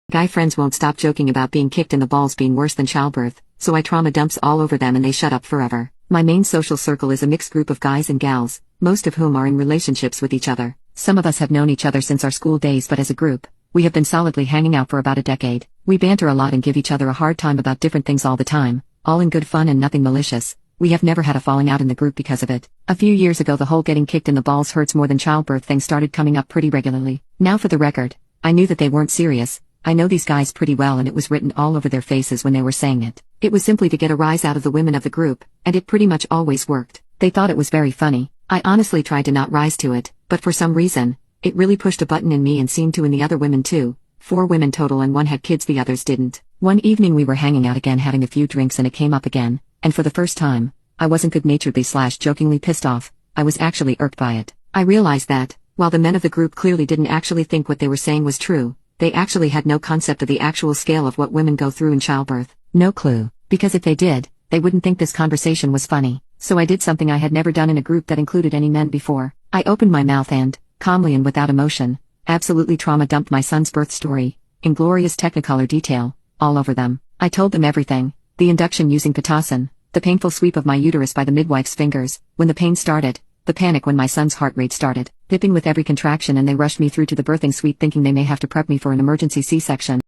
Guy friends won't stop joking about being kicked in the balls being worse than childbirth, so I trauma dumps all over them and they shut up forever. My main social circle is a mixed group of guys and gals, most of whom are in relationships with each other. Some of us have known each other since our school days, but as a group, we have been solidly hanging out for about a decade. We banter a lot and give each other a hard time about different things all the time, all in good fun and nothing malicious. We have never had a falling out in the group because of it. A few years ago the whole getting kicked in the balls hurts more than childbirth thing started coming up pretty regularly. Now for the record, I knew that they weren't serious. I know these guys pretty well and it was written all over their faces when they were saying it. It was simply to get a rise out of the women of the group, and it pretty much always worked. They thought it was very funny. I honestly tried to not rise to it, but for some reason, it really pushed a button in me and seemed to in the other women too. 4 women total and one had kids, the others didn't. One evening we were hanging out again having a few drinks and it came up again, and for the first time, I wasn't good-naturedly/jokingly pissed off, I was actually irked by it. I realized that, while the men of the group clearly didn't actually think what they were saying was true, they actually had no concept of the actual scale of what women go through in childbirth. No clue, because if they did, they wouldn't think this conversation was funny. So I did something I had never done in a group that included any men before. I opened my mouth and, calmly and without emotion, absolutely trauma dumped my son's birth story, in glorious technicolor detail, all over them. I told them everything, the induction using Pitocin, the painful sweep of my uterus by the midwife's fingers, when the pain started, the panic when my son's heart rate started dipping with every contraction and they rushed me through to the birthing suite thinking they may have to prep me for an emergency C-section.